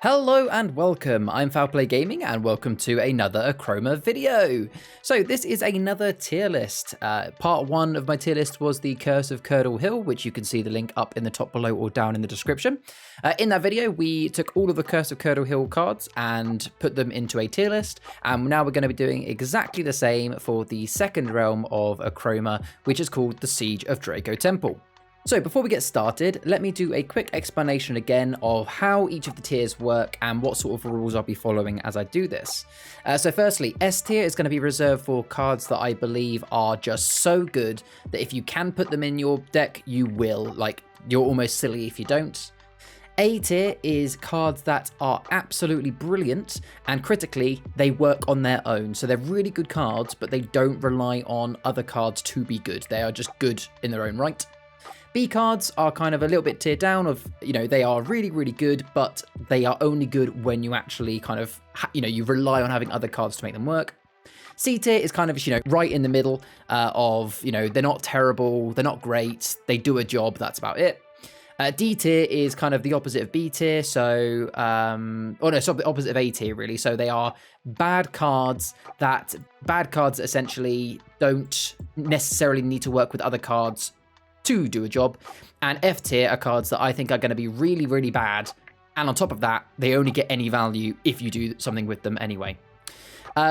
Hello and welcome, I'm Foulplay Gaming and welcome to another Achroma video. So this is another tier list. Part 1 of my tier list was the Curse of Curdle Hill, which you can see the link up in the top below or down in the description. In that video we took all of the Curse of Curdle Hill cards and put them into a tier list, and now we're going to be doing exactly the same for the second realm of Achroma, which is called the Siege of Draco Temple. So before we get started, let me do a quick explanation again of how each of the tiers work and what sort of rules I'll be following as I do this. So firstly, S tier is going to be reserved for cards that I believe are just so good that if you can put them in your deck, you will. Like, you're almost silly if you don't. A tier is cards that are absolutely brilliant, and critically, they work on their own. So they're really good cards, but they don't rely on other cards to be good. They are just good in their own right. B cards are kind of a little bit tiered down of, they are really, really good, but they are only good when you actually kind of, you rely on having other cards to make them work. C tier is kind of, right in the middle of, they're not terrible, they're not great, they do a job, that's about it. D tier is kind of the opposite of B tier, so, it's the opposite of A tier, really. So they are bad cards that essentially don't necessarily need to work with other cards to do a job, and F tier are cards that I think are going to be really, really bad, and on top of that, they only get any value if you do something with them anyway.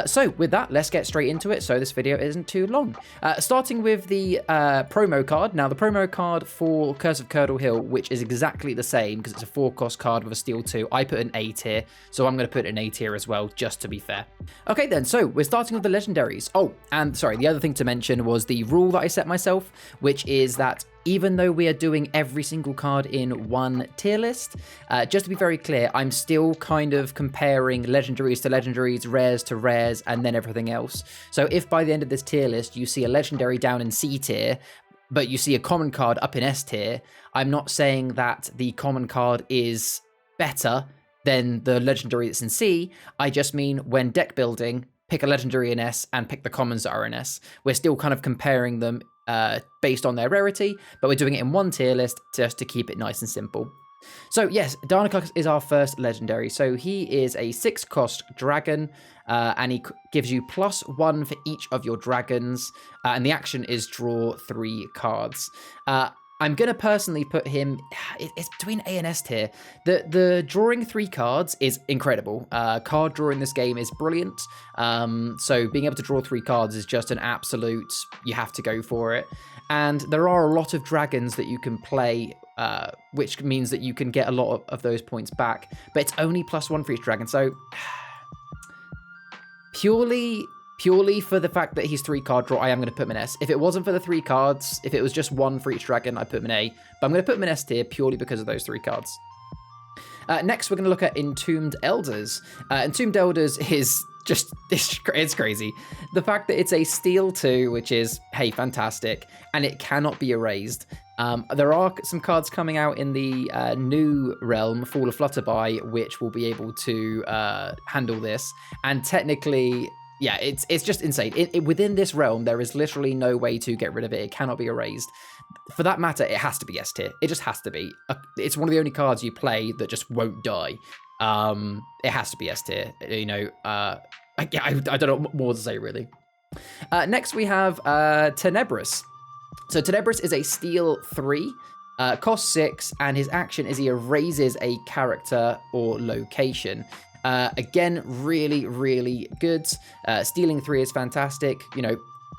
So with that, let's get straight into it so this video isn't too long. Starting with the promo card. Now, the promo card for Curse of Curdle Hill, which is exactly the same because it's a 4-cost card with a Steel 2, I put an A tier, so I'm going to put an A tier as well, just to be fair. Okay then, so we're starting with the Legendaries. Oh, and sorry, the other thing to mention was the rule that I set myself, which is that even though we are doing every single card in one tier list, just to be very clear, I'm still kind of comparing Legendaries to Legendaries, Rares to Rares, and then everything else. So if by the end of this tier list you see a Legendary down in C tier, but you see a common card up in S tier, I'm not saying that the common card is better than the Legendary that's in C. I just mean when deck building, pick a Legendary in S and pick the commons that are in S. We're still kind of comparing them based on their rarity, but we're doing it in one tier list just to keep it nice and simple. So yes, Draco is our first Legendary. So he is a 6-cost dragon, and he gives you +1 for each of your dragons, and the action is draw 3 cards. I'm going to personally put him, it's between A and S tier. The drawing 3 cards is incredible. Card draw in this game is brilliant. So being able to draw 3 cards is just an absolute, you have to go for it. And there are a lot of dragons that you can play, which means that you can get a lot of those points back. But it's only +1 for each dragon. So purely for the fact that he's 3-card draw, I am going to put him in S. If it wasn't for the 3 cards, if it was just 1 for each dragon, I'd put him in A. But I'm going to put him in S tier purely because of those 3 cards. Next, we're going to look at Entombed Elders. Entombed Elders is just, it's crazy. The fact that it's a Steel 2, which is, hey, fantastic, and it cannot be erased. There are some cards coming out in the new realm, Fall of Flutterby, which will be able to handle this. And technically, yeah, it's just insane. Within this realm, there is literally no way to get rid of it. It cannot be erased. For that matter, it has to be S tier. It just has to be. It's one of the only cards you play that just won't die. It has to be S tier. I don't know what more to say, really. Next, we have Tenebris. So Tenebris is a Steel 3, cost 6, and his action is he erases a character or location. Again, really, really good. Stealing 3 is fantastic.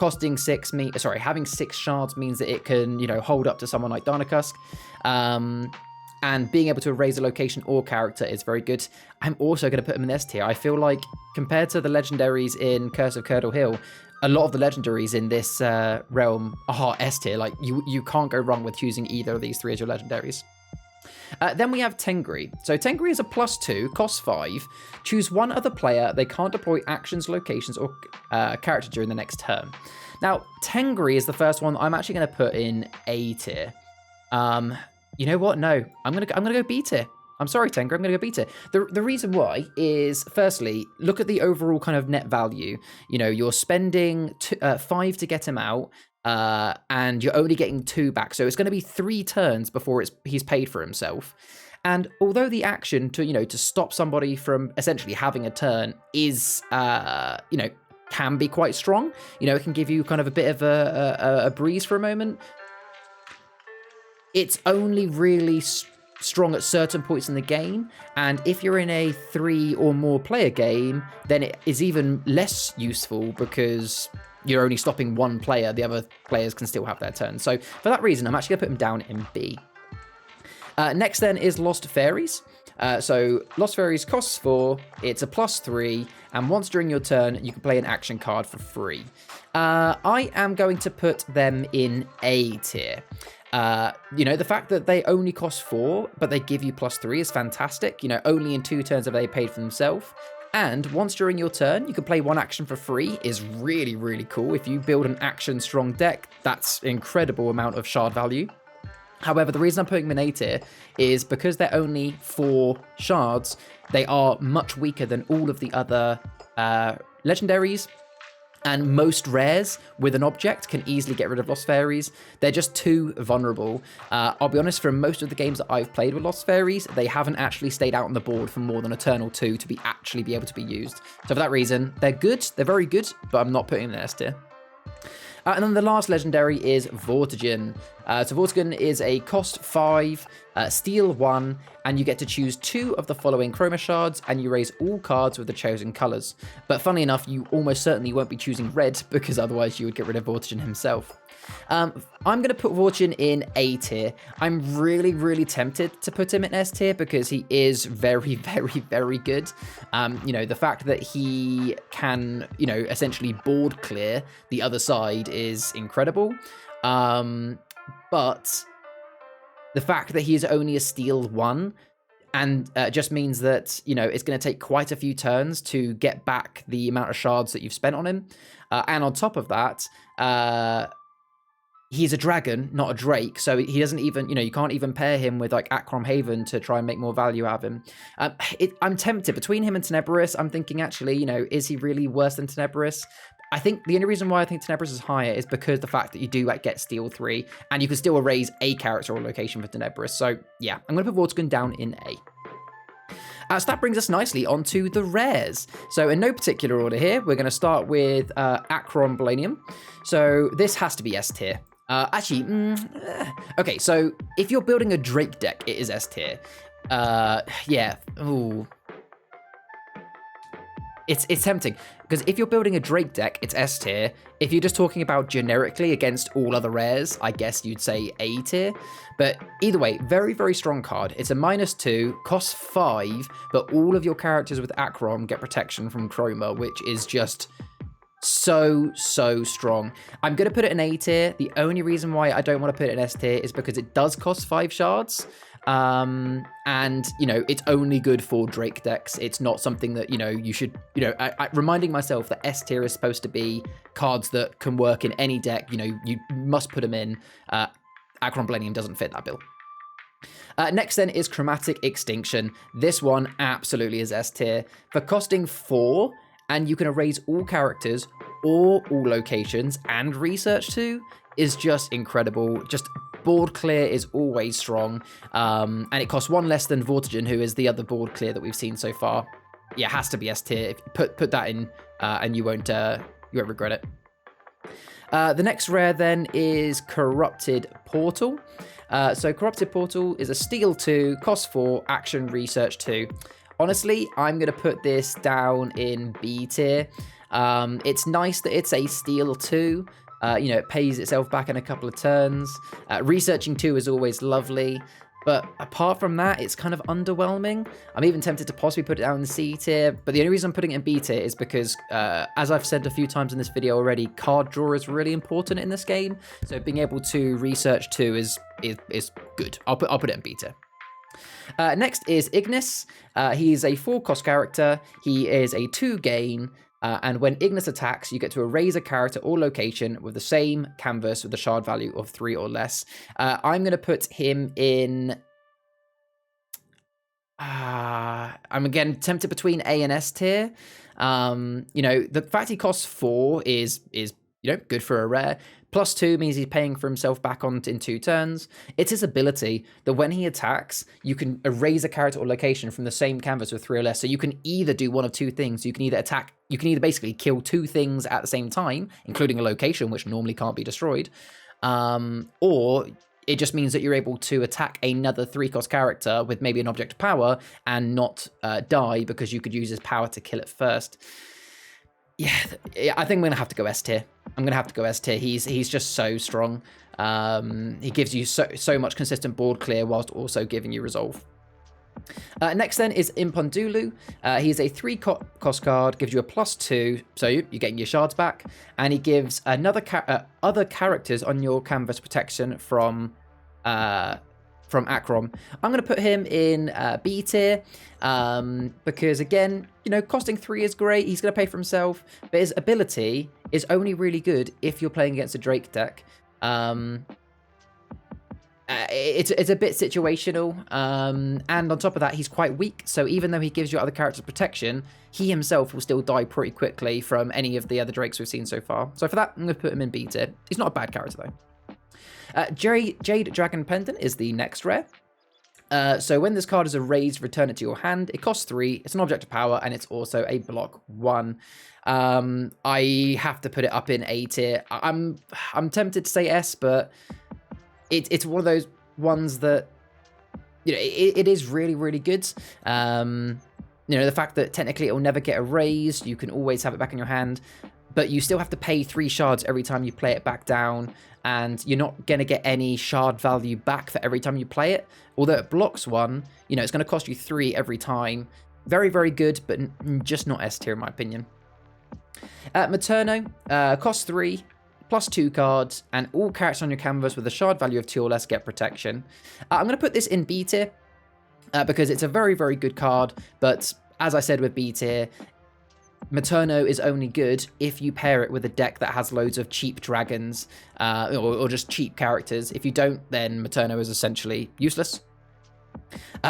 Costing 6 having 6 shards means that it can, hold up to someone like Draco. And being able to erase a location or character is very good. I'm also going to put him in S tier. I feel like compared to the Legendaries in Curse of Curdle Hill, a lot of the Legendaries in this realm are S tier. Like, you can't go wrong with choosing either of these 3 as your Legendaries. Then we have Tengri. So Tengri is a +2, costs 5. Choose one other player. They can't deploy actions, locations, or character during the next turn. Now, Tengri is the first one I'm actually going to put in A tier. You know what? No, I'm gonna go B tier. I'm sorry, Tengri, I'm gonna go B tier. The reason why is, firstly, look at the overall kind of net value. You're spending 5 to get him out. And you're only getting 2 back. So it's going to be 3 turns before he's paid for himself. And although the action to stop somebody from essentially having a turn is, can be quite strong, it can give you kind of a bit of a breeze for a moment, it's only really strong at certain points in the game, and if you're in a 3 or more player game, then it is even less useful because you're only stopping one player. The other players can still have their turn. So for that reason, I'm actually going to put him down in B. Next then is Lost Fairies. So Lost Fairies costs 4, it's a +3, and once during your turn, you can play an action card for free. I am going to put them in A tier. The fact that they only cost 4, but they give you +3 is fantastic. Only in 2 turns have they paid for themselves. And once during your turn, you can play 1 action for free is really, really cool. If you build an action strong deck, that's an incredible amount of shard value. However, the reason I'm putting them in A tier is because they're only 4 shards, they are much weaker than all of the other legendaries. And most rares with an object can easily get rid of Lost Fairies. They're just too vulnerable. I'll be honest, from most of the games that I've played with Lost Fairies, they haven't actually stayed out on the board for more than a turn or 2 to be able to be used. So for that reason, they're good, they're very good, but I'm not putting them in S tier. And then the last legendary is Vortigern. So Vortigern is a cost 5, steal 1, and you get to choose 2 of the following Chroma shards, and you raise all cards with the chosen colours. But funnily enough, you almost certainly won't be choosing red, because otherwise you would get rid of Vortigern himself. I'm going to put Vortigern in A tier. I'm really, really tempted to put him in S tier because he is very, very, very good. The fact that he can, essentially board clear the other side is incredible. But the fact that he is only a steal 1 and just means that, it's going to take quite a few turns to get back the amount of shards that you've spent on him. And on top of that, he's a dragon, not a drake, so he doesn't even, you can't even pair him with like Achroma Haven to try and make more value out of him. I'm tempted between him and Tenebris. I'm thinking actually, is he really worse than Tenebris? I think the only reason why I think Tenebris is higher is because the fact that you do get steal 3, and you can still erase a character or location for Tenebris. So yeah, I'm going to put Vortigern down in A. So that brings us nicely onto the rares. So in no particular order here, we're going to start with Achroma. So this has to be S tier. Okay, so if you're building a Drake deck, it is S tier. Yeah, ooh. It's tempting, because if you're building a Drake deck, it's S tier. If you're just talking about generically against all other rares, I guess you'd say A tier. But either way, very, very strong card. It's a -2, costs 5, but all of your characters with Achroma get protection from Chroma, which is just so strong. I'm going to put it in A tier. The only reason why I don't want to put it in S tier is because it does cost 5 shards. And it's only good for Drake decks. It's not something that you should, reminding myself that S tier is supposed to be cards that can work in any deck. You must put them in. Achroma doesn't fit that bill. Next then is Chromatic Extinction. This one absolutely is S tier for costing 4, and you can erase all characters or all locations and research 2 is just incredible. Just board clear is always strong, and it costs 1 less than Vortigern, who is the other board clear that we've seen so far. Yeah, has to be S tier. If you put that in, and you won't regret it. The next rare then is Corrupted Portal. So Corrupted Portal is a steal 2, cost 4, action research 2. Honestly, I'm going to put this down in B tier. It's nice that it's a steal 2. It pays itself back in a couple of turns. Researching 2 is always lovely. But apart from that, it's kind of underwhelming. I'm even tempted to possibly put it down in C tier. But the only reason I'm putting it in B tier is because, as I've said a few times in this video already, card draw is really important in this game. So being able to research 2 is good. I'll put it in B tier. Next is Ignis. He's a 4-cost character. He is a 2 gain. And when Ignis attacks, you get to erase a character or location with the same canvas with a shard value of 3 or less. I'm going to put him in... I'm again tempted between A and S tier. The fact he costs 4 is good for a rare. +2 means he's paying for himself back on in 2 turns. It's his ability that when he attacks, you can erase a character or location from the same canvas with 3 or less. So you can either do one of 2 things. You can either basically kill 2 things at the same time, including a location, which normally can't be destroyed, or it just means that you're able to attack another 3-cost character with maybe an object of power and not die because you could use his power to kill it first. Yeah, I think I'm gonna have to go S tier. I'm gonna have to go S tier. He's just so strong. He gives you so much consistent board clear whilst also giving you resolve. Next then is Impondulu. He's a 3-cost card, gives you a +2, so you're getting your shards back, and he gives another other characters on your canvas protection from Achroma. I'm going to put him in B tier because, again, costing 3 is great. He's going to pay for himself, but his ability is only really good if you're playing against a Drake deck. It's a bit situational, and on top of that, he's quite weak. So even though he gives you other characters protection, he himself will still die pretty quickly from any of the other Drakes we've seen so far. So for that, I'm going to put him in B tier. He's not a bad character, though. Jade Dragon Pendant is the next rare. So when this card is erased, return it to your hand. It costs 3, it's an object of power, and it's also a block 1. I have to put it up in A tier. I'm tempted to say S, but it's one of those ones that, it is really, really good. The fact that technically it will never get erased, you can always have it back in your hand, but you still have to pay 3 shards every time you play it back down, and you're not going to get any shard value back for every time you play it. Although it blocks 1, it's going to cost you 3 every time. Very, very good, but just not S tier in my opinion. Materno, costs 3, +2 cards, and all characters on your canvas with a shard value of 2 or less get protection. I'm going to put this in B tier because it's a very, very good card, but as I said with B tier, Materno is only good if you pair it with a deck that has loads of cheap dragons or just cheap characters. If you don't, then Materno is essentially useless.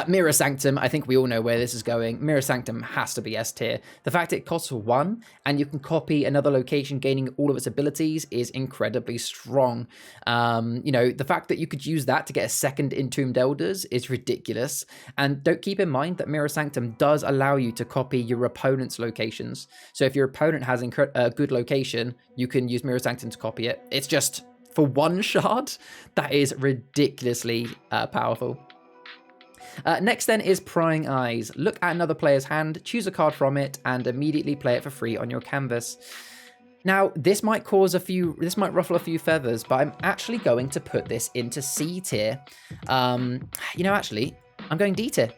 Mirror Sanctum, I think we all know where this is going. Mirror Sanctum has to be S tier. The fact it costs 1 and you can copy another location gaining all of its abilities is incredibly strong. The fact that you could use that to get a second Entombed Elders is ridiculous. And don't keep in mind that Mirror Sanctum does allow you to copy your opponent's locations. So if your opponent has a good location, you can use Mirror Sanctum to copy it. It's just, for 1 shard, that is ridiculously powerful. Next then is Prying Eyes. Look at another player's hand, choose a card from it, and immediately play it for free on your canvas. Now, this might ruffle a few feathers, but I'm actually going to put this into C tier. Actually, I'm going D tier.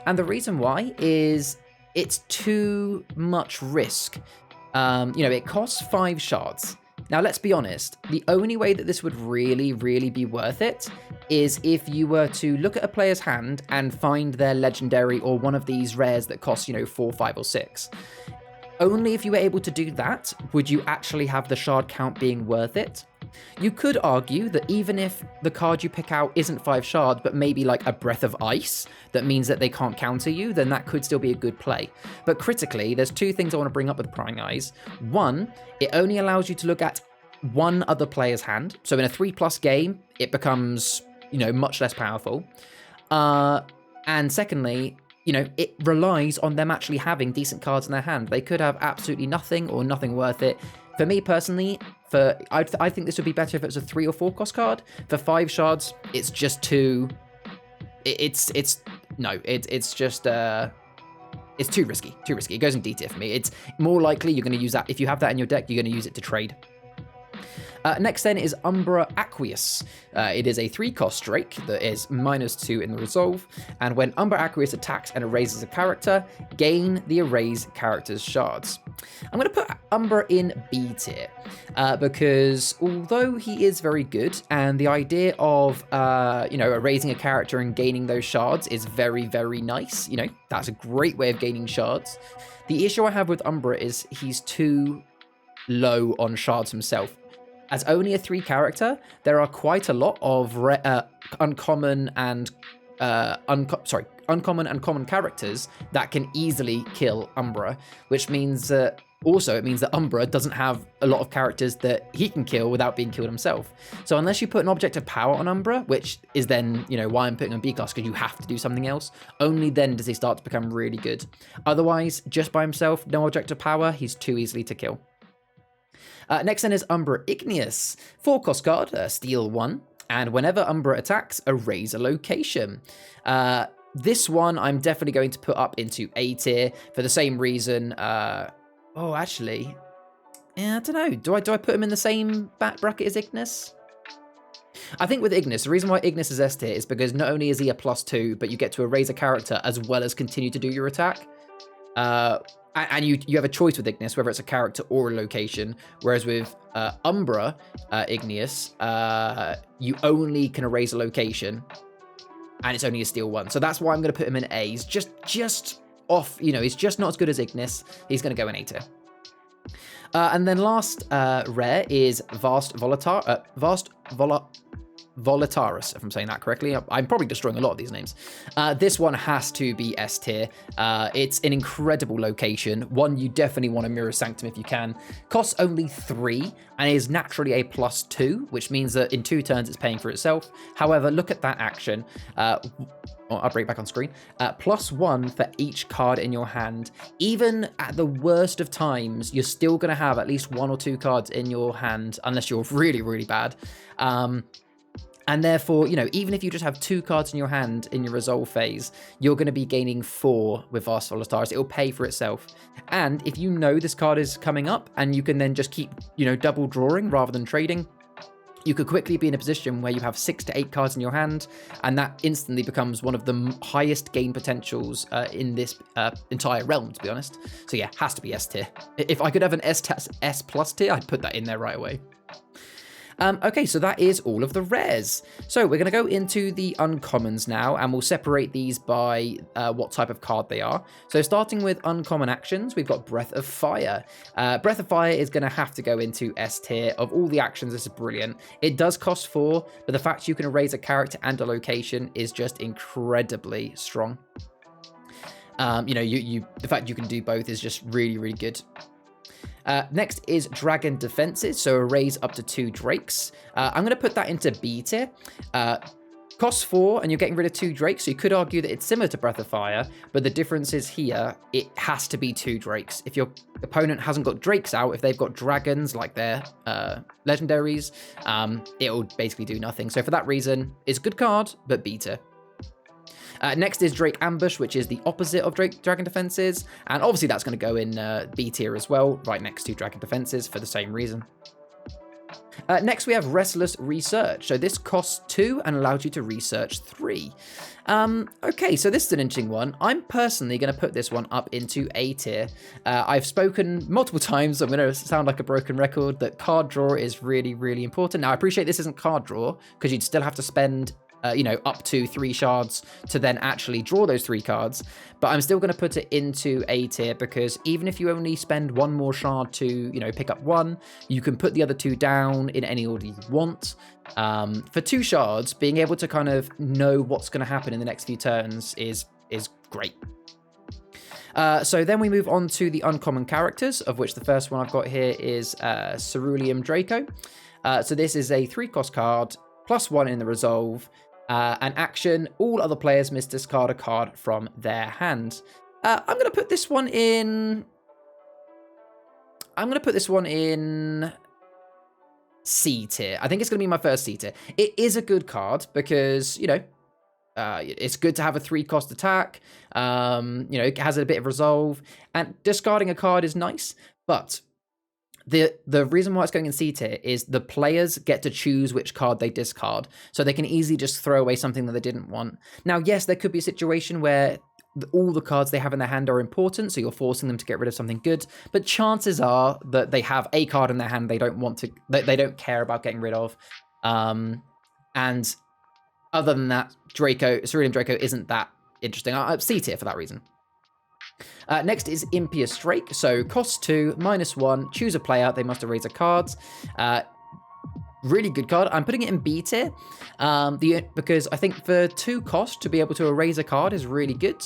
And the reason why is it's too much risk. It costs 5 shards. Now, let's be honest, the only way that this would really, really be worth it is if you were to look at a player's hand and find their legendary or one of these rares that cost, 4, 5, or 6. Only if you were able to do that would you actually have the shard count being worth it. You could argue that even if the card you pick out isn't 5 shards, but maybe like a Breath of Ice, that means that they can't counter you, then that could still be a good play. But critically, there's 2 things I want to bring up with Prying Eyes. 1, it only allows you to look at 1 other player's hand. So in a 3+ game, it becomes, much less powerful. And secondly, it relies on them actually having decent cards in their hand. They could have absolutely nothing or nothing worth it. For me personally, I think this would be better if it was a 3 or 4 cost card. For 5 shards, it's just too. It's just too risky. It goes in D tier for me. It's more likely you're going to use that if you have that in your deck. You're going to use it to trade. Next then is Umbra Aqueous. It is a 3-cost Drake that is -2 in the resolve, and when Umbra Aqueous attacks and erases a character, gain the erased character's shards. I'm going to put Umbra in B tier, because although he is very good, and the idea of, erasing a character and gaining those shards is very, very nice, that's a great way of gaining shards. The issue I have with Umbra is he's too low on shards himself. As only a 3 character, there are quite a lot of uncommon and common characters that can easily kill Umbra, which means that Also, it means that Umbra doesn't have a lot of characters that he can kill without being killed himself. So unless you put an object of power on Umbra, which is then, you know, why I'm putting on B class, because you have to do something else, only then does he start to become really good. Otherwise, just by himself, no object of power, he's too easily to kill. Next then is Umbra Igneous. 4-cost card, steal 1, and whenever Umbra attacks, erase a location. This one I'm definitely going to put up into A tier for the same reason. Oh, actually, yeah, I don't know. Do I put him in the same bracket as Ignis? I think with Ignis, the reason why Ignis is S tier is because not only is he a +2, but you get to erase a character as well as continue to do your attack. And you have a choice with Ignis, whether it's a character or a location. Whereas with Umbra Igneous, you only can erase a location, and it's only a steal 1. So that's why I'm going to put him in A. He's just off, you know, he's just not as good as Ignis. He's going to go in A tier. And then last rare is Volataris, if I'm saying that correctly. I'm probably destroying a lot of these names. This one has to be S tier. It's an incredible location, one you definitely want to Mirror Sanctum if you can. Costs only 3 and is naturally a +2, which means that in 2 turns it's paying for itself. However, look at that action. I'll bring it back on screen. +1 for each card in your hand. Even at the worst of times, you're still going to have at least 1 or 2 cards in your hand, unless you're really, really bad. And therefore, you know, even if you just have 2 cards in your hand in your resolve phase, you're going to be gaining 4 with Vast Volataris. It will pay for itself. And if you know this card is coming up and you can then just keep, you know, double drawing rather than trading, you could quickly be in a position where you have 6 to 8 cards in your hand, and that instantly becomes one of the highest gain potentials in this entire realm, to be honest. So yeah, has to be S tier. If I could have an S plus tier, I'd put that in there right away. Okay, so that is all of the rares. So we're going to go into the uncommons now, and we'll separate these by what type of card they are. So starting with uncommon actions, we've got Breath of Fire. Breath of Fire is going to have to go into S tier. Of all the actions, this is brilliant. It does cost 4, but the fact you can erase a character and a location is just incredibly strong. You know, the fact you can do both is just really, really good. Next is Dragon Defenses, so erase up to 2 Drakes. I'm going to put that into B tier. Costs 4, and you're getting rid of 2 Drakes, so you could argue that it's similar to Breath of Fire, but the difference is here, it has to be 2 Drakes. If your opponent hasn't got Drakes out, if they've got Dragons, like their Legendaries, it'll basically do nothing. So for that reason, it's a good card, but B tier. Next is Drake Ambush, which is the opposite of Dragon Defenses, and obviously that's going to go in B tier as well, right next to Dragon Defenses for the same reason. Next we have Restless Research. So this costs 2 and allows you to research 3. Okay, so this is an interesting one. I'm personally going to put this one up into A tier. I've spoken multiple times, so I'm going to sound like a broken record, that card draw is really, really important. Now, I appreciate this isn't card draw, because you'd still have to spend you know, up to 3 shards to then actually draw those 3 cards, but I'm still going to put it into A tier, because even if you only spend 1 more shard to, you know, pick up 1, you can put the other 2 down in any order you want. For 2 shards, being able to kind of know what's going to happen in the next few turns is great. So then we move on to the uncommon characters, of which the first one I've got here is Cerulean Draco. So this is a 3-cost card, +1 in the resolve. An action, all other players must discard a card from their hand. I'm going to put this one in... C tier. I think it's going to be my first C tier. It is a good card because, you know, it's good to have a 3-cost attack. You know, it has a bit of resolve, and discarding a card is nice, but the reason why it's going in C tier is the players get to choose which card they discard, so they can easily just throw away something that they didn't want. Now, yes, there could be a situation where all the cards they have in their hand are important, so you're forcing them to get rid of something good, but chances are that they have a card in their hand they don't care about getting rid of. And other than that, Cerulean Draco isn't that interesting. C tier for that reason. Next is Impious Drake. So cost 2, -1, choose a player, they must erase a card. Really good card. I'm putting it in B tier because I think for 2 cost to be able to erase a card is really good.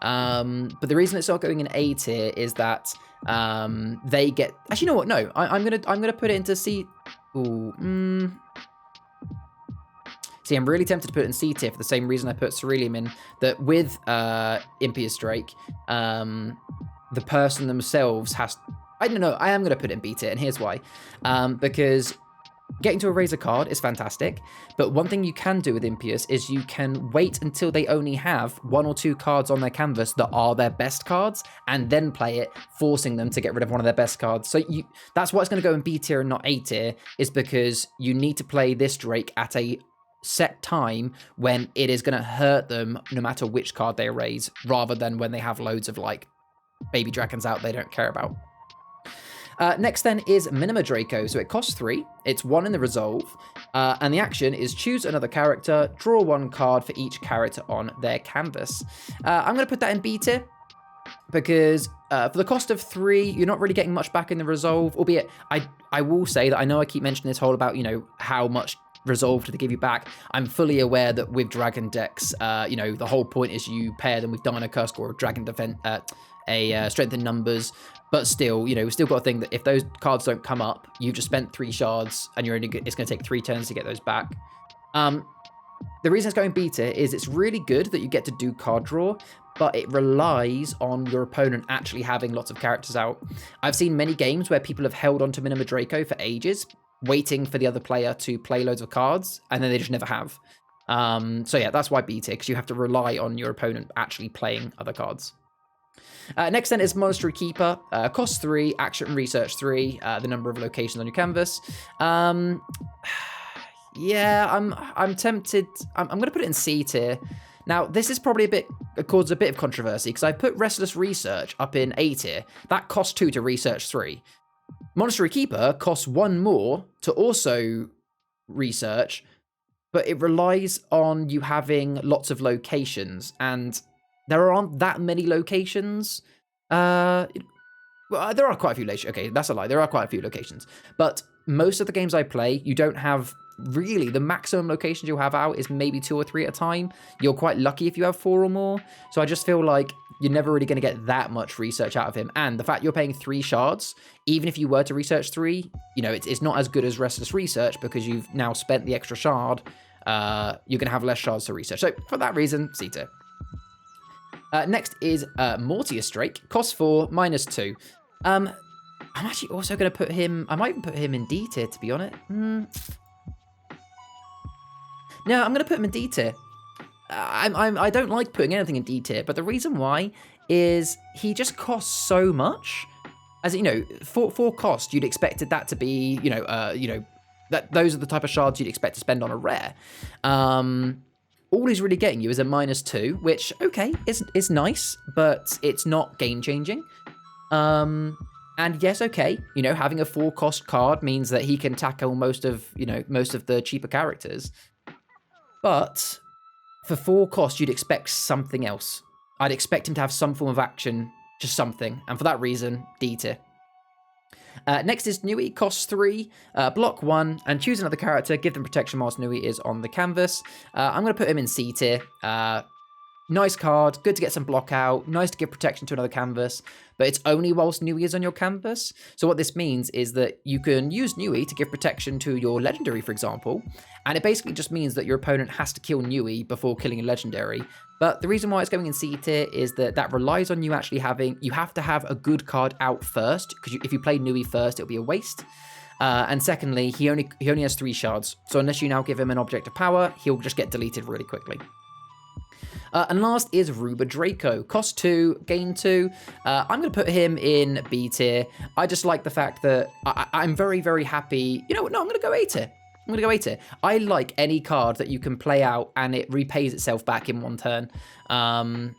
But the reason it's not going in A tier is that they get. Actually, you know what? No, I'm gonna put it into C. Ooh. See, I'm really tempted to put it in C tier for the same reason I put Ceruleum in. That with Impious Drake, the person themselves has. I don't know. I am gonna put it in B tier, and here's why. Because getting to erase a card is fantastic, but one thing you can do with Impious is you can wait until they only have 1 or 2 cards on their canvas that are their best cards, and then play it, forcing them to get rid of one of their best cards. So that's why it's going to go in B tier and not A tier, is because you need to play this Drake at a set time when it is going to hurt them no matter which card they erase, rather than when they have loads of like baby dragons out they don't care about. Next then is Minima Draco. So it costs 3, it's 1 in the resolve, and the action is choose another character, draw 1 card for each character on their canvas. I'm going to put that in B tier, because for the cost of 3, you're not really getting much back in the resolve, albeit I will say that I know I keep mentioning this whole about, you know, how much resolve do they give you back. I'm fully aware that with dragon decks, you know, the whole point is you pair them with Dino Curse or Dragon Defense, Strength in Numbers, but still, you know, we've still got to think that if those cards don't come up, you've just spent 3 shards and it's going to take 3 turns to get those back. The reason it's going beta is it's really good that you get to do card draw, but it relies on your opponent actually having lots of characters out. I've seen many games where people have held onto Minima Draco for ages, waiting for the other player to play loads of cards, and then they just never have. So yeah, that's why beta, because you have to rely on your opponent actually playing other cards. Next then is Monastery Keeper. Cost 3, action and research 3, the number of locations on your canvas. Yeah, I'm tempted. I'm going to put it in C tier. Now, this is probably causes a bit of controversy, because I put Restless Research up in A tier. That costs 2 to research 3. Monastery Keeper costs 1 more to also research, but it relies on you having lots of locations, and there aren't that many locations. Well, there are quite a few locations. Okay, that's a lie. There are quite a few locations. But most of the games I play, you don't have really. The maximum locations you'll have out is maybe 2 or 3 at a time. You're quite lucky if you have 4 or more. So I just feel like you're never really going to get that much research out of him. And the fact you're paying 3 shards, even if you were to research 3, you know, it's not as good as Restless Research, because you've now spent the extra shard. You're going to have less shards to research. So for that reason, C tier. Next is Mortius Drake. Cost 4, -2. I'm actually also going to put him. I might even put him in D tier, to be honest. No, I'm going to put him in D tier. I don't like putting anything in D tier, but the reason why is he just costs so much. As you know, for cost, you'd expected that to be, that those are the type of shards you'd expect to spend on a rare. All he's really getting you is a -2, which, okay, is nice, but it's not game-changing. And yes, okay, you know, having a 4-cost card means that he can tackle most of the cheaper characters. But for 4 cost, you'd expect something else. I'd expect him to have some form of action, just something. And for that reason, D tier. Next is Nui, costs 3, block 1, and choose another character, give them protection whilst Nui is on the canvas. I'm going to put him in C tier. Nice card, good to get some block out, nice to give protection to another canvas, but it's only whilst Nui is on your canvas. So what this means is that you can use Nui to give protection to your Legendary, for example, and it basically just means that your opponent has to kill Nui before killing a Legendary. But the reason why it's going in C tier is that relies on you actually you have to have a good card out first, because if you play Nui first, it'll be a waste. And secondly, he only has 3 shards, so unless you now give him an object of power, he'll just get deleted really quickly. And last is Ruba Draco. Cost 2, gain 2. I'm going to put him in B tier. I just like the fact that I'm very, very happy. You know what? No, I'm going to go A tier. I'm going to go A tier. I like any card that you can play out and it repays itself back in 1 turn. But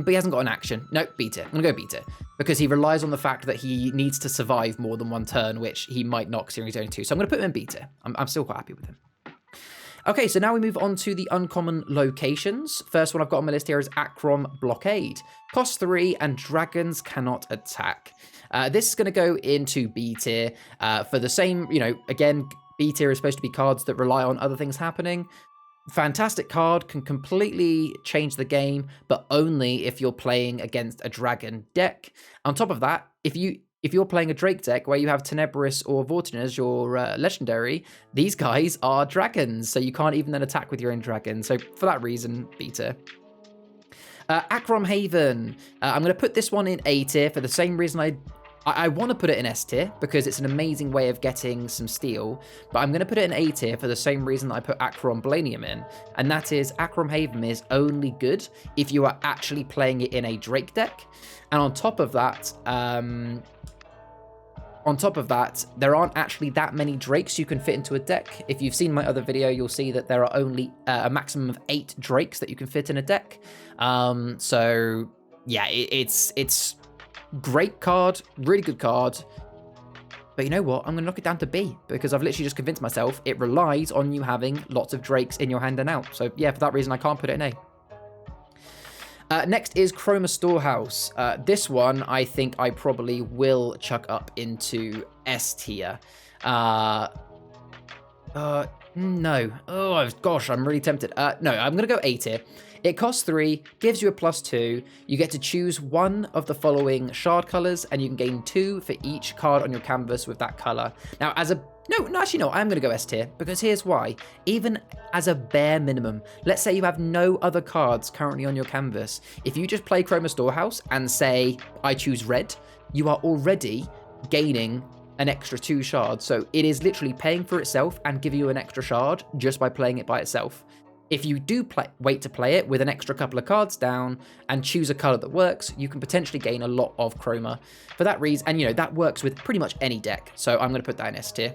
he hasn't got an action. No, B tier. I'm going to go B tier. Because he relies on the fact that he needs to survive more than 1 turn, which he might not considering he's only 2. So I'm going to put him in B tier. I'm still quite happy with him. Okay, so now we move on to the uncommon locations. First one I've got on my list here is Achroma Blockade. Cost 3 and dragons cannot attack. This is going to go into B tier for the same, again, B tier is supposed to be cards that rely on other things happening. Fantastic card, can completely change the game, but only if you're playing against a dragon deck. On top of that, if you're playing a Drake deck where you have Tenebris or Vortin as your legendary, these guys are dragons, so you can't even then attack with your own dragon. So for that reason, B tier. Achroma Haven. I'm going to put this one in A tier for the same reason I want to put it in S tier, because it's an amazing way of getting some steel, but I'm going to put it in A tier for the same reason that I put Achroma Blanium in, and that is Achroma Haven is only good if you are actually playing it in a Drake deck, and on top of that, there aren't actually that many Drakes you can fit into a deck. If you've seen my other video, you'll see that there are only a maximum of 8 Drakes that you can fit in a deck. So yeah, it's great card, really good card. But you know what? I'm going to knock it down to B, because I've literally just convinced myself it relies on you having lots of Drakes in your hand and out. So yeah, for that reason, I can't put it in A. Next is Achroma Storehouse. This one, I think I probably will chuck up into S tier. No. Oh, gosh, I'm really tempted. No, I'm going to go A tier. It costs 3, gives you a +2. You get to choose one of the following shard colors, and you can gain 2 for each card on your canvas with that color. Now, actually, no, I'm going to go S tier, because here's why. Even as a bare minimum, let's say you have no other cards currently on your canvas. If you just play Achroma Storehouse and say, I choose red, you are already gaining an extra 2 shards. So it is literally paying for itself and giving you an extra shard just by playing it by itself. If you do wait to play it with an extra couple of cards down and choose a color that works, you can potentially gain a lot of chroma. For that reason, and that works with pretty much any deck, so I'm going to put that in S tier.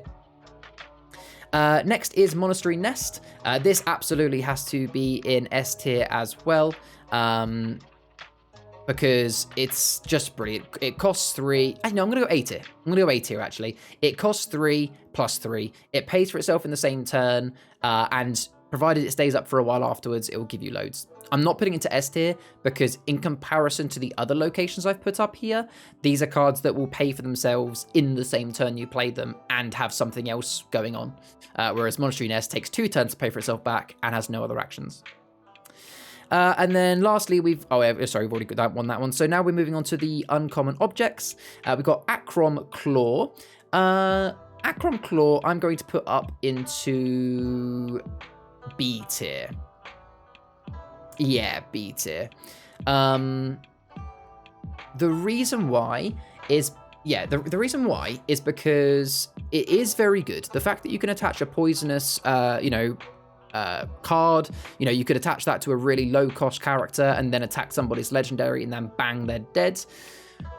Next is Monastery Nest. This absolutely has to be in S tier as well, because it's just brilliant. It costs 3. No, I'm going to go A tier. I'm going to go A tier, actually. It costs 3 plus 3. It pays for itself in the same turn, and provided it stays up for a while afterwards, it will give you loads. I'm not putting it into S tier because in comparison to the other locations I've put up here, these are cards that will pay for themselves in the same turn you play them and have something else going on. Whereas Monastery Nest takes 2 turns to pay for itself back and has no other actions. And then lastly, we've already got that one. So now we're moving on to the uncommon objects. We've got Achroma Claw. Achroma Claw, I'm going to put up into B tier. Yeah, B tier. The reason why is the reason why is because it is very good. The fact that you can attach a poisonous card, you could attach that to a really low cost character and then attack somebody's legendary and then bang, they're dead.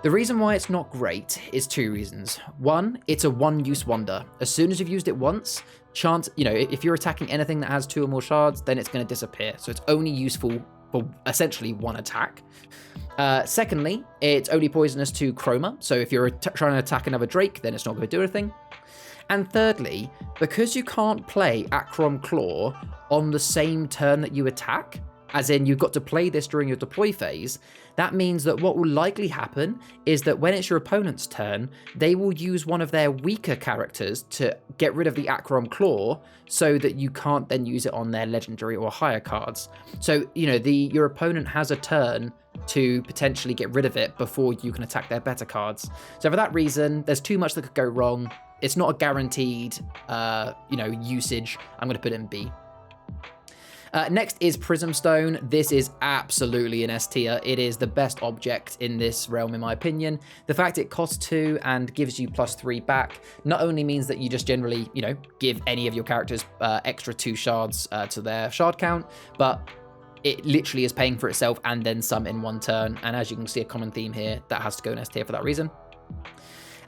The reason why it's not great is 2 reasons. One, it's a one-use wonder. As soon as you've used it once, if you're attacking anything that has 2 or more shards, then it's going to disappear. So it's only useful for essentially 1 attack. Secondly, it's only poisonous to chroma. So if you're trying to attack another Drake, then it's not going to do anything. And thirdly, because you can't play Achroma Claw on the same turn that you attack, as in you've got to play this during your deploy phase, that means that what will likely happen is that when it's your opponent's turn, they will use one of their weaker characters to get rid of the Achroma Claw so that you can't then use it on their legendary or higher cards. So, your opponent has a turn to potentially get rid of it before you can attack their better cards. So for that reason, there's too much that could go wrong. It's not a guaranteed, usage. I'm going to put it in B. Next is Prism Stone. This is absolutely an S tier. It is the best object in this realm, in my opinion. The fact it costs 2 and gives you +3 back not only means that you just generally, give any of your characters extra 2 shards to their shard count, but it literally is paying for itself and then some in 1 turn. And as you can see, a common theme here, that has to go in S tier for that reason.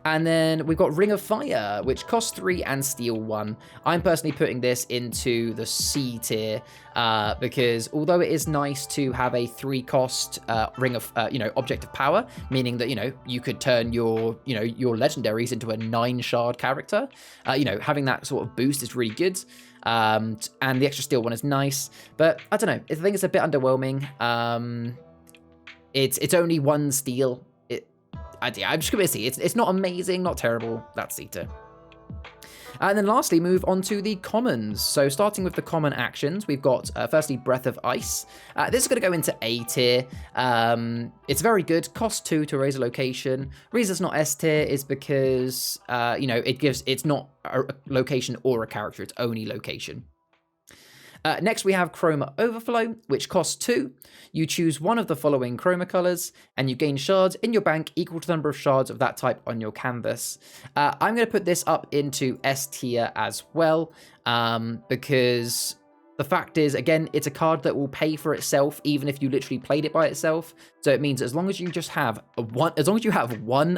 And then we've got Ring of Fire, which costs 3 and steal 1. I'm personally putting this into the C tier because although it is nice to have a 3-cost ring of, object of power, meaning that, you could turn your legendaries into a 9-shard character, having that sort of boost is really good. And the extra steal 1 is nice, but I don't know. I think it's a bit underwhelming. It's only 1 steal. I'm just going to see. It's not amazing, not terrible. That's C tier. And then lastly, move on to the commons. So starting with the common actions, we've got firstly Breath of Ice. This is going to go into A tier. It's very good, cost 2 to raise a location. Reason it's not S tier is because, it's not a location or a character, it's only location. Next, we have Achroma Overflow, which costs 2. You choose one of the following chroma colors, and you gain shards in your bank equal to the number of shards of that type on your canvas. I'm going to put this up into S tier as well, because the fact is, again, it's a card that will pay for itself even if you literally played it by itself. So it means as long as you just have one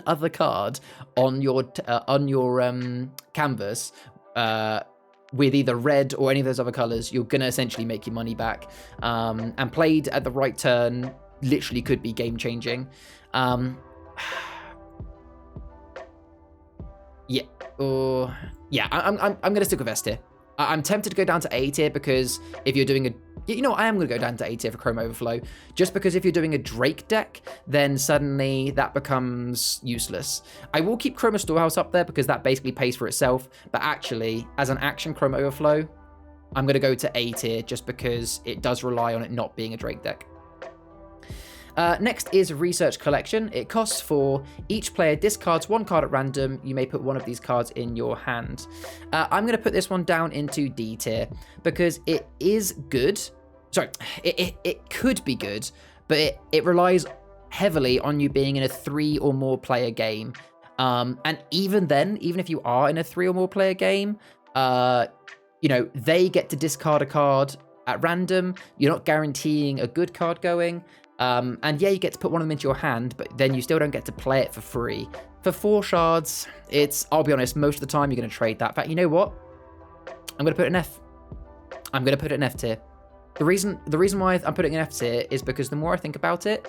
other card on your canvas, with either red or any of those other colors, you're going to essentially make your money back. And played at the right turn, literally could be game-changing. I'm going to stick with S tier. I'm tempted to go down to A tier because if you're doing I am going to go down to A tier for Achroma Overflow, just because if you're doing a Drake deck, then suddenly that becomes useless. I will keep Achroma Storehouse up there because that basically pays for itself, but actually, as an action Achroma Overflow, I'm going to go to A tier just because it does rely on it not being a Drake deck. Next is Research Collection. It costs 4. Each player discards 1 card at random. You may put one of these cards in your hand. I'm going to put this one down into D tier because it is good. Sorry, it could be good, but it relies heavily on you being in a 3 or more player game. And even then, even if you are in a 3 or more player game, they get to discard a card at random. You're not guaranteeing a good card going. And yeah, you get to put one of them into your hand, but then you still don't get to play it for free. For 4 shards, I'll be honest, most of the time you're going to trade that. In fact, you know what? I'm going to put it in F. I'm going to put it in F tier. The reason why I'm putting it in F tier is because the more I think about it,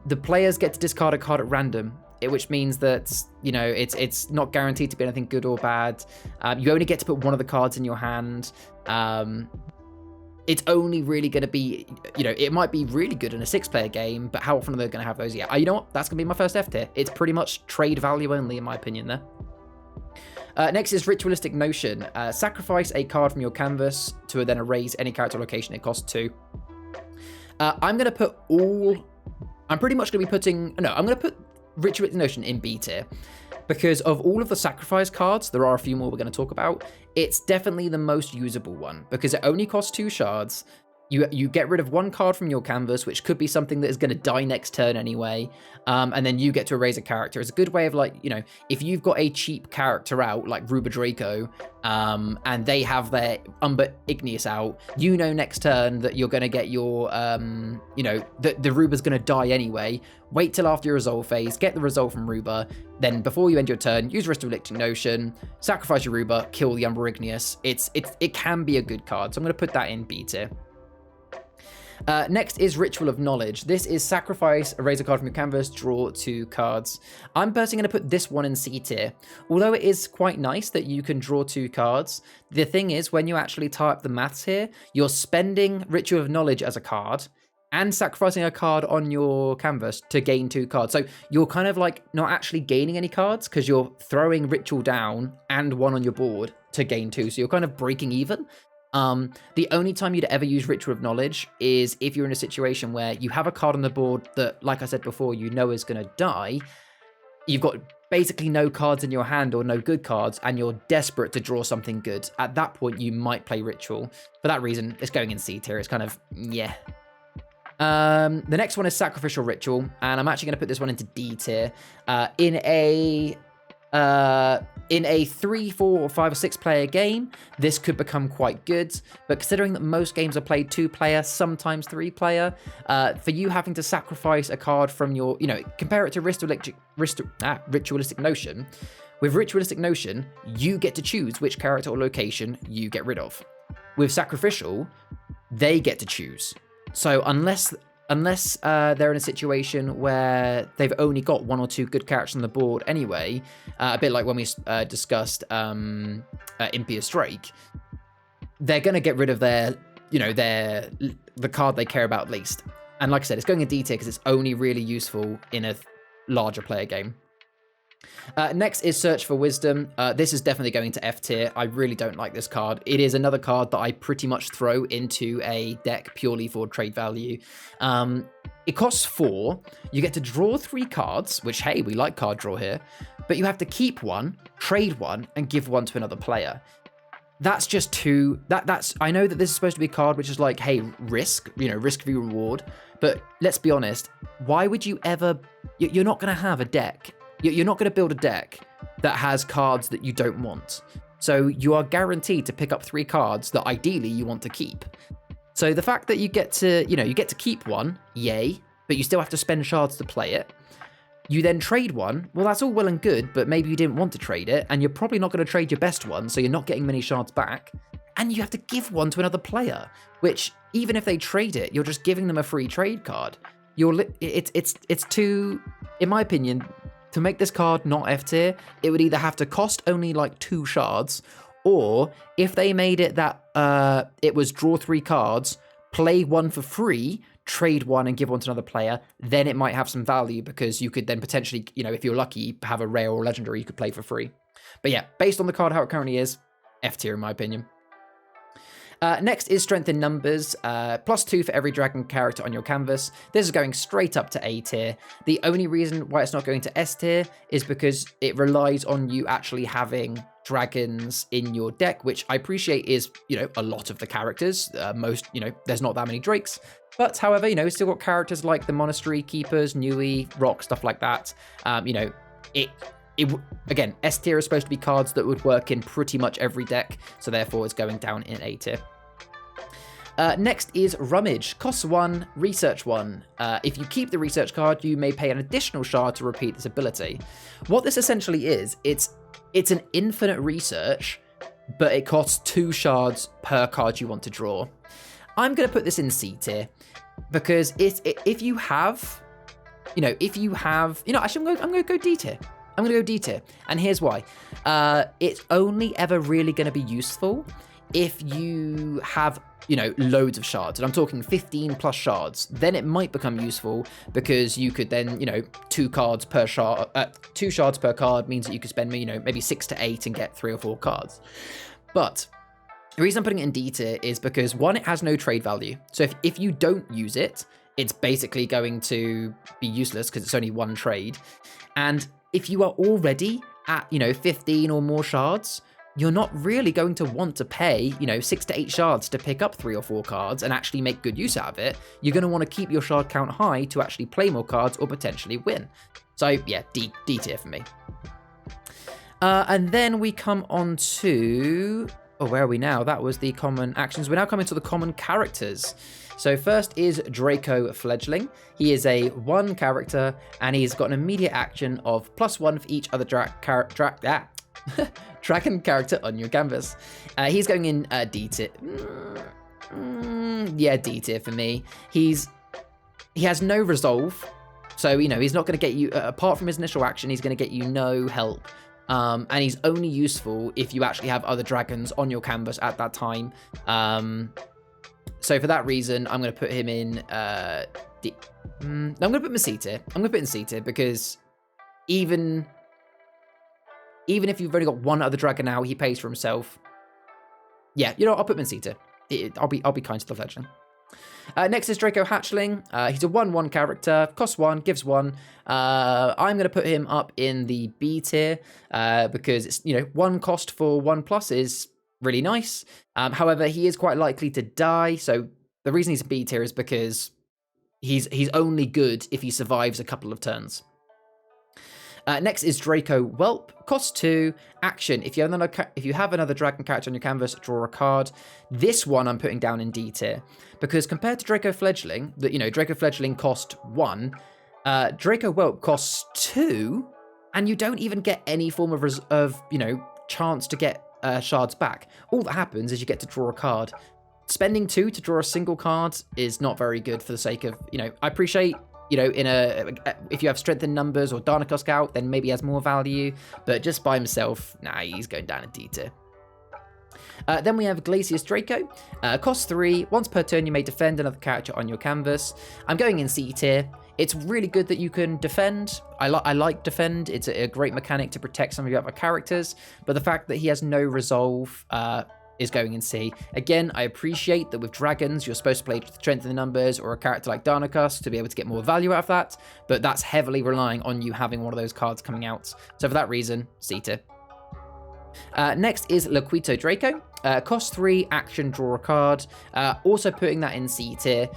the players get to discard a card at random, which means that, it's not guaranteed to be anything good or bad. You only get to put one of the cards in your hand. It's only really going to be, it might be really good in a 6-player game, but how often are they going to have those? Yeah, you know what? That's going to be my first F tier. It's pretty much trade value only, in my opinion, there. Next is Ritualistic Notion. Sacrifice a card from your canvas to then erase any character location. It costs 2. I'm going to put I'm pretty much going to be putting... No, I'm going to put Ritualistic Notion in B tier. Because of all of the sacrifice cards, there are a few more we're going to talk about, it's definitely the most usable one, because it only costs 2 shards. You get rid of 1 card from your canvas, which could be something that is going to die next turn anyway, and then you get to erase a character. It's a good way of, if you've got a cheap character out, like Ruba Draco, and they have their Umber Igneous out, next turn that you're going to get your, the Ruba's going to die anyway. Wait till after your resolve phase, get the resolve from Ruba, then before you end your turn, use Ritualistic Notion, sacrifice your Ruba, kill the Umber Igneous. It can be a good card, so I'm going to put that in B tier. Next is Ritual of Knowledge. This is sacrifice, erase a card from your canvas, draw 2 cards. I'm personally going to put this one in C tier. Although it is quite nice that you can draw 2 cards, the thing is, when you actually tie up the maths here, you're spending Ritual of Knowledge as a card and sacrificing a card on your canvas to gain 2 cards. So you're kind of not actually gaining any cards because you're throwing Ritual down and 1 on your board to gain 2. So you're kind of breaking even. The only time you'd ever use Ritual of Knowledge is if you're in a situation where you have a card on the board that, like I said before, is going to die. You've got basically no cards in your hand or no good cards, and you're desperate to draw something good. At that point, you might play Ritual. For that reason, it's going in C tier. It's kind of, yeah. The next one is Sacrificial Ritual, and I'm actually going to put this one into D tier. In a 3, 4, or 5, or 6 player game, this could become quite good, but considering that most games are played 2 player, sometimes 3 player, for you having to sacrifice a card from your, compare it to Ritualistic Notion. With Ritualistic Notion, you get to choose which character or location you get rid of. With Sacrificial, they get to choose. So unless they're in a situation where they've only got 1 or 2 good characters on the board anyway, a bit like when we discussed Impious Drake, they're going to get rid of the card they care about least. And like I said, it's going in D tier because it's only really useful in a larger player game. Next is Search for Wisdom. This is definitely going to F tier. I really don't like this card. It is another card that I pretty much throw into a deck purely for trade value. It costs 4. You get to draw 3 cards, which, hey, we like card draw here, but you have to keep 1, trade 1, and give 1 to another player. That's just too... I know that this is supposed to be a card which is like, hey, risk, risk v reward, but let's be honest, why would you ever... You're not going to have a deck. You're not going to build a deck that has cards that you don't want. So you are guaranteed to pick up 3 cards that ideally you want to keep. So the fact that you get to, you get to keep 1, yay, but you still have to spend shards to play it. You then trade 1, well, that's all well and good, but maybe you didn't want to trade it, and you're probably not going to trade your best one, so you're not getting many shards back. And you have to give 1 to another player, which, even if they trade it, you're just giving them a free trade card. It's too, in my opinion, to make this card not F tier, it would either have to cost only like 2 shards, or if they made it that it was draw 3 cards, play 1 for free, trade 1 and give 1 to another player, then it might have some value because you could then potentially, if you're lucky, have a rare or legendary you could play for free. But yeah, based on the card how it currently is, F tier in my opinion. Next is Strength in Numbers, +2 for every dragon character on your canvas. This is going straight up to A tier. The only reason why it's not going to S tier is because it relies on you actually having dragons in your deck, which I appreciate is, a lot of the characters. There's not that many Drakes. But however, it's still got characters like the Monastery Keepers, Nui, Rock, stuff like that. Again, S tier is supposed to be cards that would work in pretty much every deck, so therefore it's going down in A tier. Next is Rummage, costs 1, research 1. If you keep the research card, you may pay an additional shard to repeat this ability. What this essentially is, it's an infinite research, but it costs 2 shards per card you want to draw. I'm going to put this in C tier, because if you have, actually I'm going to go D tier. I'm going to go D tier, and here's why. It's only ever really going to be useful if you have, loads of shards, and I'm talking 15 plus shards. Then it might become useful because you could then, 2 cards per shard, 2 shards per card means that you could spend, maybe 6 to 8 and get 3 or 4 cards. But the reason I'm putting it in D tier is because 1, it has no trade value. So if you don't use it, it's basically going to be useless because it's only 1 trade. And if you are already at, 15 or more shards, you're not really going to want to pay, 6 to 8 shards to pick up 3 or 4 cards and actually make good use out of it. You're going to want to keep your shard count high to actually play more cards or potentially win. So yeah, D tier for me. And then we come on to... Oh, where are we now? That was the common actions. We're now coming to the common characters. So first is Draco Fledgling. He is a 1 character, and he's got an immediate action of +1 for each other dragon character on your canvas. He's going in D tier. Yeah, D tier for me. He has no resolve, so he's not going to get you, apart from his initial action, he's going to get you no help. And he's only useful if you actually have other dragons on your canvas at that time. So for that reason, I'm going to put him in D. I'm going to put him in C tier. I'm going to put him in C tier because even if you've only got 1 other dragon now, he pays for himself. Yeah, I'll put him in C tier. I'll be kind to the fledgling. Next is Draco Hatchling. He's a 1/1 character, costs 1, gives 1. I'm going to put him up in the B tier because it's 1 cost for 1+ is really nice. However, he is quite likely to die, so the reason he's a B tier is because he's only good if he survives a couple of turns. Next is Draco Whelp, cost 2, action. If you have another dragon character on your canvas, draw a card. This one I'm putting down in D tier because compared to Draco Fledgling, Draco Fledgling cost 1, Draco Whelp costs 2, and you don't even get any form of chance to get shards back. All that happens is you get to draw a card. Spending 2 to draw a single card is not very good for the sake of, I appreciate, if you have Strength in Numbers or Darnaco Scout, then maybe he has more value, but just by himself, nah, he's going down in D tier. Then we have Glacius Draco. Cost 3. Once per turn, you may defend another character on your canvas. I'm going in C tier. It's really good that you can defend. I like defend. It's a great mechanic to protect some of your other characters. But the fact that he has no resolve is going in C. Again, I appreciate that with dragons, you're supposed to play Strength in the Numbers or a character like Darnacusk to be able to get more value out of that. But that's heavily relying on you having one of those cards coming out. So for that reason, C tier. Next is Laquito Draco. Cost 3, action, draw a card. Also putting that in C tier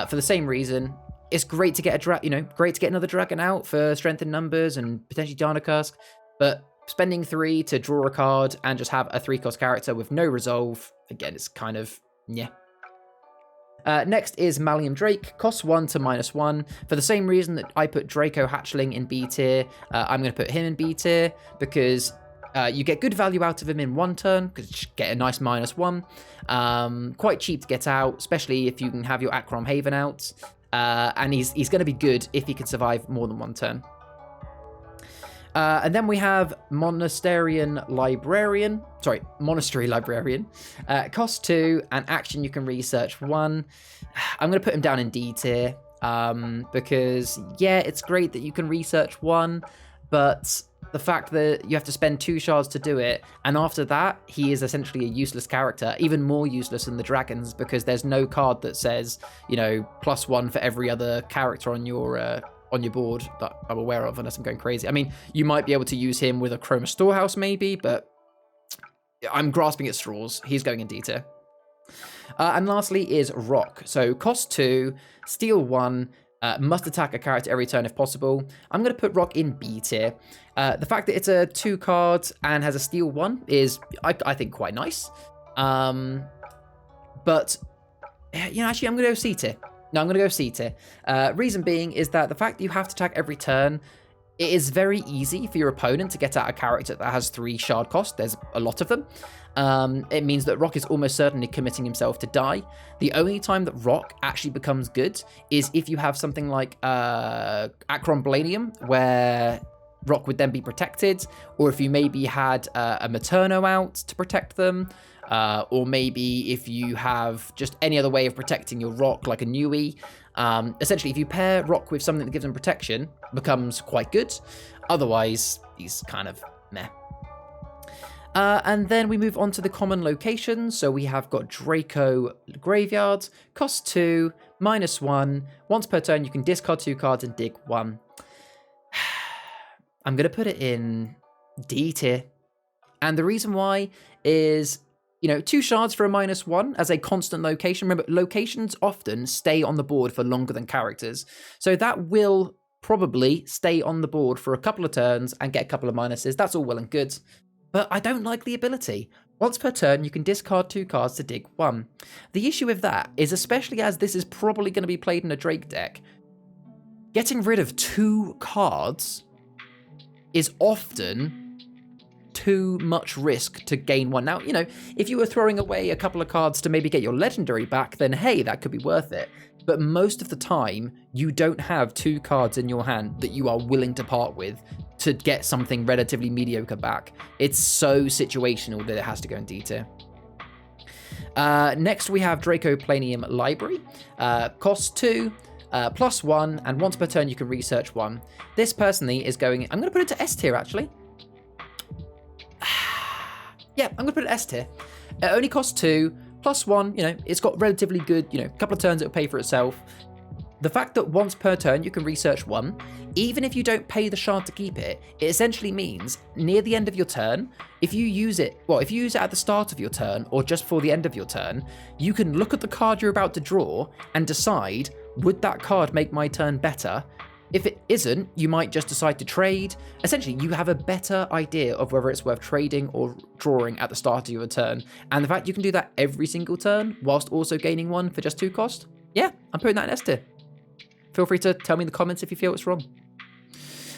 for the same reason. It's great to get great to get another dragon out for Strength in Numbers and potentially Darnacusk, but spending 3 to draw a card and just have a 3-cost character with no resolve, again, it's kind of yeah. Next is Malleum Drake, costs 1 to -1. For the same reason that I put Draco Hatchling in B tier, I'm going to put him in B tier because you get good value out of him in 1 turn, because you get a nice -1. Quite cheap to get out, especially if you can have your Achroma Haven out. And he's going to be good if he can survive more than 1 turn. And then we have Monastery Librarian. Cost 2, and action, you can research 1. I'm going to put him down in D tier because, yeah, it's great that you can research 1, but the fact that you have to spend 2 shards to do it, and after that, he is essentially a useless character, even more useless than the dragons, because there's no card that says, +1 for every other character on your board that I'm aware of, unless I'm going crazy. I mean, you might be able to use him with a Achroma Storehouse maybe, but I'm grasping at straws. He's going in D tier. And lastly is Rock. So cost 2, steal 1, must attack a character every turn if possible. I'm going to put Rock in B tier. The fact that it's a 2 card and has a steal 1 is, I think, quite nice. But, actually, I'm going to go C tier. No, I'm going to go C tier. Reason being is that the fact that you have to attack every turn, it is very easy for your opponent to get out a character that has 3 shard cost. There's a lot of them. It means that Rock is almost certainly committing himself to die. The only time that Rock actually becomes good is if you have something like Achroma Blanium, where Rock would then be protected, or if you maybe had a Materno out to protect them, or maybe if you have just any other way of protecting your Rock, like a Nui. Essentially, if you pair Rock with something that gives him protection, becomes quite good. Otherwise, he's kind of meh. And then we move on to the common locations. So we have got Draco Graveyard, cost 2, -1. Once per turn, you can discard 2 cards and dig 1. I'm going to put it in D tier. And the reason why is, 2 shards for a -1 as a constant location. Remember, locations often stay on the board for longer than characters. So that will probably stay on the board for a couple of turns and get a couple of minuses. That's all well and good. But I don't like the ability. Once per turn, you can discard 2 cards to dig 1. The issue with that is, especially as this is probably going to be played in a Drake deck, getting rid of 2 cards is often too much risk to gain 1. Now, if you were throwing away a couple of cards to maybe get your legendary back, then hey, that could be worth it. But most of the time, you don't have 2 cards in your hand that you are willing to part with to get something relatively mediocre back. It's so situational that it has to go in D tier. Next, we have Draco Planium Library. Costs 2, +1, and once per turn, you can research 1. This personally is going... I'm going to put it to S tier, actually. Yeah, I'm going to put it S tier. It only costs 2, +1, it's got relatively good, a couple of turns it'll pay for itself. The fact that once per turn you can research 1, even if you don't pay the shard to keep it, it essentially means near the end of your turn, if you use it at the start of your turn or just for the end of your turn, you can look at the card you're about to draw and decide, would that card make my turn better? If it isn't, you might just decide to trade. Essentially, you have a better idea of whether it's worth trading or drawing at the start of your turn. And the fact you can do that every single turn whilst also gaining 1 for just 2 cost, yeah, I'm putting that in S tier. Feel free to tell me in the comments if you feel it's wrong.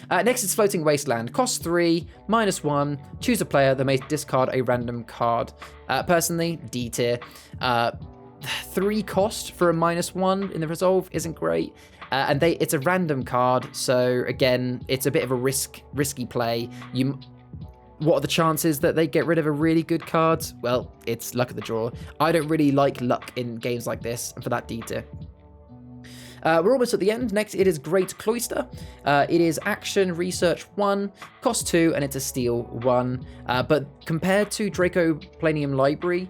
Next is Floating Wasteland. Costs 3, -1. Choose a player that may discard a random card. Personally, D tier. 3 cost for a -1 in the resolve isn't great. And it's a random card, so again, it's a bit of a risky play. What are the chances that they get rid of a really good card? Well, it's luck of the draw. I don't really like luck in games like this, and for that D tier. We're almost at the end. Next, it is Great Cloister. It is Action Research 1, cost 2, and it's a Steal 1. But compared to Draco Planium Library,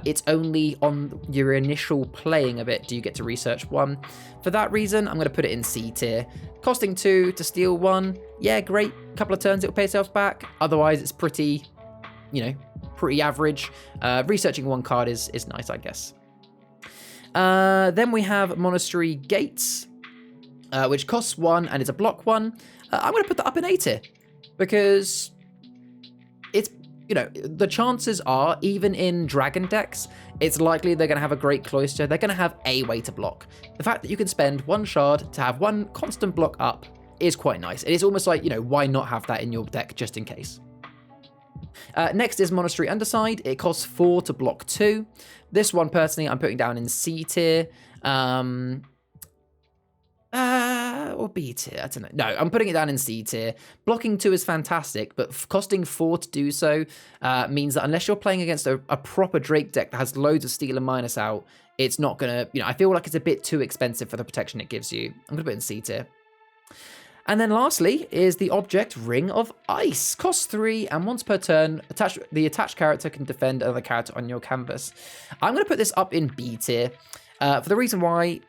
it's only on your initial playing of it do you get to Research 1. For that reason, I'm going to put it in C tier. Costing 2 to Steal 1, yeah, great. Couple of turns, it'll pay itself back. Otherwise, it's pretty, pretty average. Researching 1 card is nice, I guess. Then we have Monastery Gates, which costs 1 and it's a block 1. I'm going to put that up in A tier because it's, the chances are, even in Dragon decks, it's likely they're going to have a Great Cloister. They're going to have a way to block. The fact that you can spend 1 shard to have 1 constant block up is quite nice. It is almost like, why not have that in your deck just in case? Next is Monastery Underside. It costs 4 to block 2. This one, personally, I'm putting down in C tier. Or B tier, I don't know. No, I'm putting it down in C tier. Blocking 2 is fantastic, but costing 4 to do so means that unless you're playing against a proper Drake deck that has loads of steal and minus out, it's not going to, I feel like it's a bit too expensive for the protection it gives you. I'm going to put it in C tier. And then lastly is the object Ring of Ice. Costs 3, and once per turn, the attached character can defend another character on your canvas. I'm going to put this up in B tier for the reason why,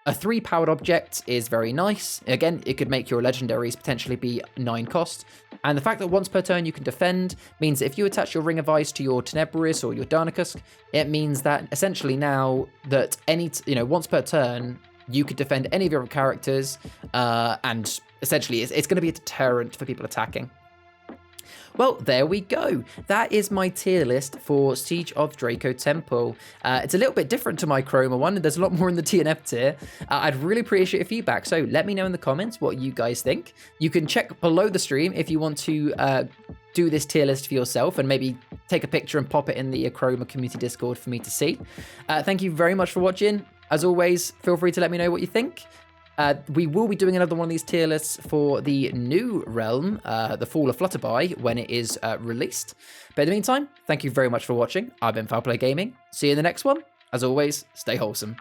a 3-powered object is very nice. Again, it could make your legendaries potentially be 9 cost. And the fact that once per turn you can defend means that if you attach your Ring of Ice to your Tenebris or your Darnacusk, it means that essentially now that once per turn, you could defend any of your characters, and essentially it's going to be a deterrent for people attacking. Well, there we go. That is my tier list for Siege of Draco Temple. It's a little bit different to my Chroma one. There's a lot more in the TNF tier. I'd really appreciate your feedback, so let me know in the comments what you guys think. You can check below the stream if you want to do this tier list for yourself and maybe take a picture and pop it in the Achroma community Discord for me to see. Thank you very much for watching. As always, feel free to let me know what you think. We will be doing another one of these tier lists for the new realm, the Fall of Flutterby, when it is released. But in the meantime, thank you very much for watching. I've been Foul Play Gaming. See you in the next one. As always, stay wholesome.